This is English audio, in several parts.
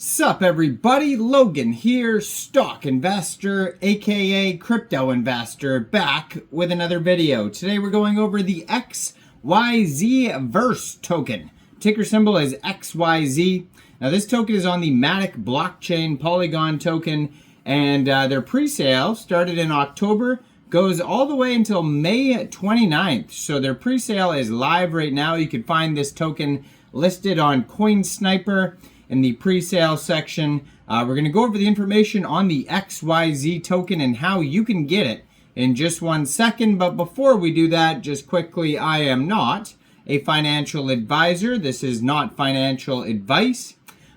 Sup everybody, Logan here, stock investor, aka crypto investor, back with another video. Today we're going over the Xyzverse token. Ticker symbol is XYZ. Now this token is on the Matic blockchain Polygon token, and their pre-sale started in October, goes all the way until May 29th. So their pre-sale is live right now. You can find this token listed on CoinSniper in the pre-sale section. We're going to go over the information on the XYZ token and how you can get it in just 1 second. But before we do that, just quickly, I am not a financial advisor. This is not financial advice.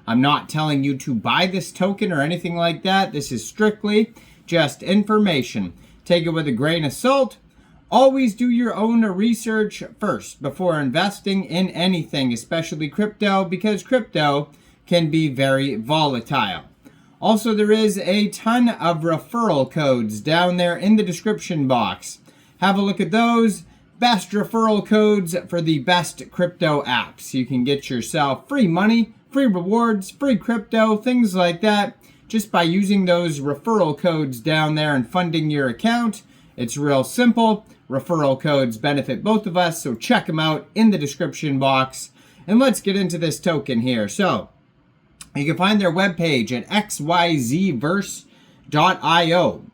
I'm not telling you to buy this token or anything like that. This is strictly just information. Take it with a grain of salt. Always do your own research first before investing in anything, especially crypto, because crypto can be very volatile. Also, there is a ton of referral codes down there in the description box. Have a look at those. Best referral codes for the best crypto apps. You can get yourself free money, free rewards, free crypto, things like that, just by using those referral codes down there and funding your account. It's real simple. Referral codes benefit both of us, so check them out in the description box. And let's get into this token here. So you can find their webpage at xyzverse.io.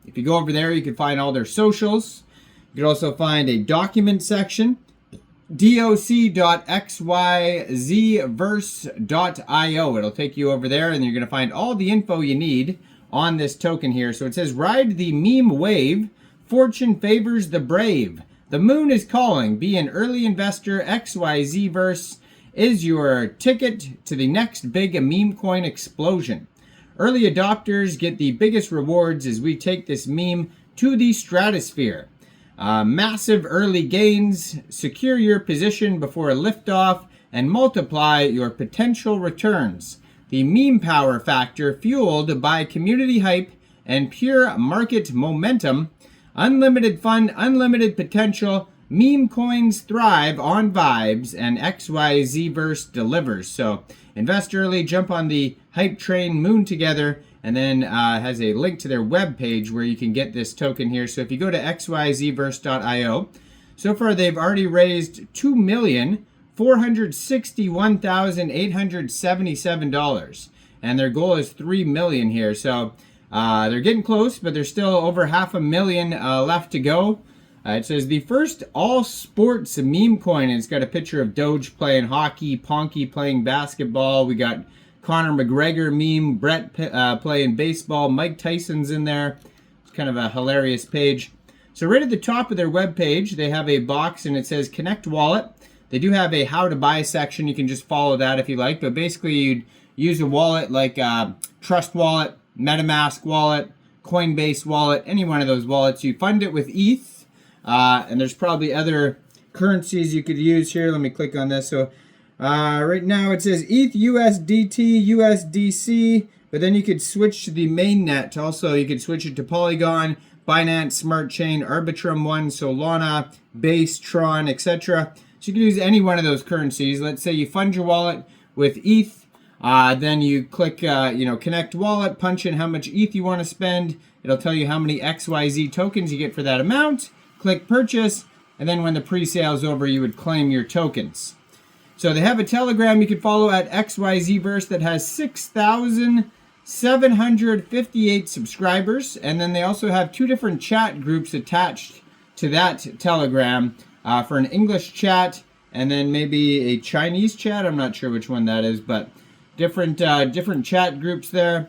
If you go over there, you can find all their socials. You can also find a document section, doc.xyzverse.io. It'll take you over there, and you're going to find all the info you need on this token here. So it says, ride the meme wave. Fortune favors the brave. The moon is calling. Be an early investor. Xyzverse is your ticket to the next big meme coin explosion. Early adopters get the biggest rewards as we take this meme to the stratosphere. Massive early gains. Secure your position before liftoff and multiply your potential returns. The meme power factor fueled by community hype and pure market momentum. Unlimited fun, unlimited potential. Meme coins thrive on vibes, and Xyzverse delivers. So invest early, jump on the hype train, moon together, and then has a link to their webpage where you can get this token here. So if you go to xyzverse.io, so far they've already raised $2,461,877, and their goal is $3 million here. So they're getting close, but there's still over $500,000 left to go. It says the first all sports meme coin, and it's got a picture of Doge playing hockey, Ponky playing basketball. We got Conor McGregor meme, Brett playing baseball, Mike Tyson's in there. It's kind of a hilarious page. So right at the top of their webpage, they have a box and it says connect wallet. They do have a how to buy section. You can just follow that if you like, but basically you'd use a wallet like Trust Wallet, MetaMask wallet, Coinbase wallet, any one of those wallets. You fund it with ETH. And there's probably other currencies you could use here. Let me click on this. So right now it says ETH, USDT, USDC, but then you could switch to the mainnet. Also, you could switch it to Polygon, Binance Smart Chain, Arbitrum One, Solana, Base, Tron, etc. So you can use any one of those currencies. Let's say you fund your wallet with ETH. Then you click, connect wallet, punch in how much ETH you want to spend. It'll tell you how many XYZ tokens you get for that amount. Click purchase, and then when the pre-sale is over, you would claim your tokens. So they have a Telegram you can follow at XYZverse that has 6,758 subscribers, and then they also have 2 different chat groups attached to that Telegram for an English chat and then maybe a Chinese chat. I'm not sure which one that is, but different chat groups there.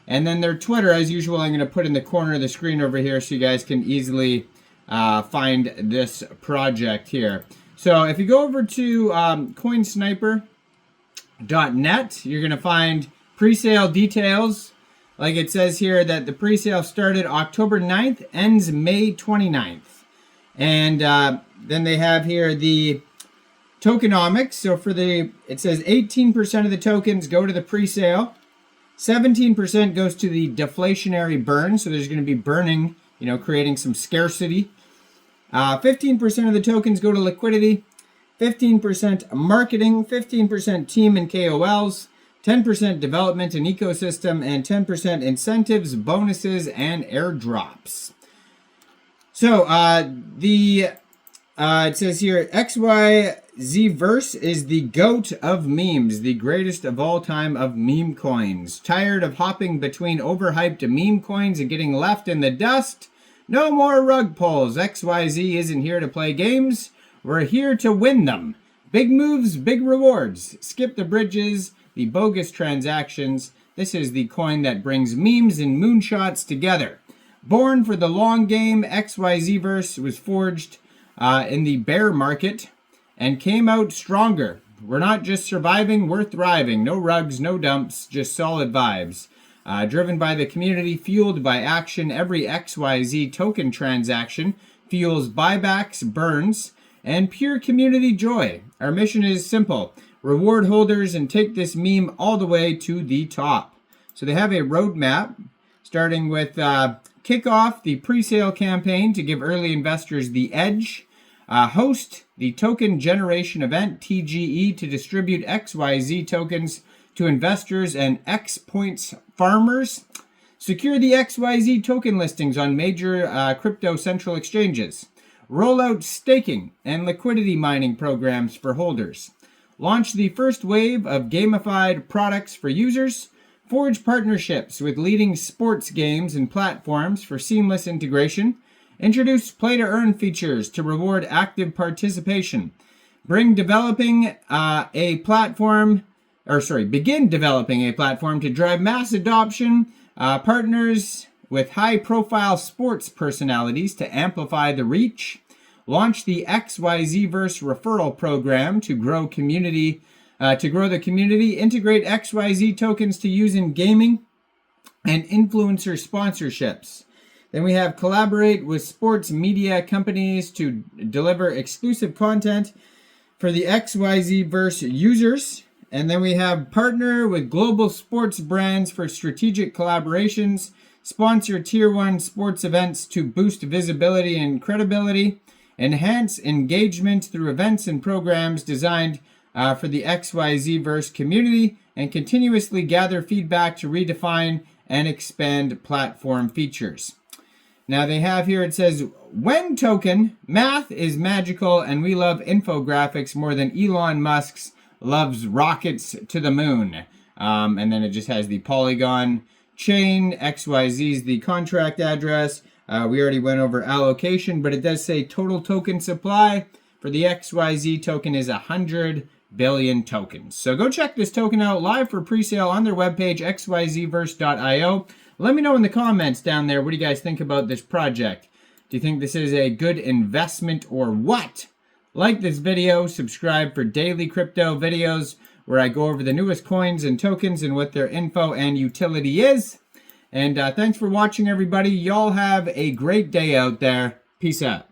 And then their Twitter, as usual, I'm going to put in the corner of the screen over here so you guys can easily find this project here. So if you go over to coinsniper.net, you're going to find pre-sale details. Like it says here that the pre-sale started October 9th, ends May 29th. And then they have here the tokenomics. So it says 18% of the tokens go to the pre-sale. 17% goes to the deflationary burn. So there's going to be burning, creating some scarcity. 15% of the tokens go to liquidity, 15% marketing, 15% team and KOLs, 10% development and ecosystem, and 10% incentives, bonuses, and airdrops. So it says here, Xyzverse is the GOAT of memes, the greatest of all time of meme coins. Tired of hopping between overhyped meme coins and getting left in the dust? No more rug pulls. XYZ isn't here to play games. We're here to win them. Big moves, big rewards. Skip the bridges, the bogus transactions. This is the coin that brings memes and moonshots together. Born for the long game, Xyzverse was forged in the bear market and came out stronger. We're not just surviving, we're thriving. No rugs, no dumps, just solid vibes. Driven by the community, fueled by action, every XYZ token transaction fuels buybacks, burns, and pure community joy. Our mission is simple. Reward holders and take this meme all the way to the top. So they have a roadmap, starting with kick off the pre-sale campaign to give early investors the edge. Host the token generation event, TGE, to distribute XYZ tokens to investors and X points farmers. Secure the XYZ token listings on major crypto central exchanges. Roll out staking and liquidity mining programs for holders. Launch the first wave of gamified products for users. Forge partnerships with leading sports games and platforms for seamless integration. Introduce play-to-earn features to reward active participation. Begin developing a platform to drive mass adoption. Partners with high-profile sports personalities to amplify the reach. Launch the Xyzverse referral program to grow the community. Integrate XYZ tokens to use in gaming and influencer sponsorships. Then we have collaborate with sports media companies to deliver exclusive content for the Xyzverse users. And then we have partner with global sports brands for strategic collaborations, sponsor tier 1 sports events to boost visibility and credibility, enhance engagement through events and programs designed for the Xyzverse community, and continuously gather feedback to redefine and expand platform features. Now they have here, it says, when token, math is magical and we love infographics more than Elon Musk's loves rockets to the moon. And then it just has the Polygon chain, XYZ's the contract address. We already went over allocation, but it does say total token supply for the XYZ token is 100 billion tokens. So go check this token out live for pre-sale on their webpage, xyzverse.io. Let me know in the comments down there, what do you guys think about this project? Do you think this is a good investment or what? Like this video, subscribe for daily crypto videos where I go over the newest coins and tokens and what their info and utility is. And thanks for watching, everybody. Y'all have a great day out there. Peace out.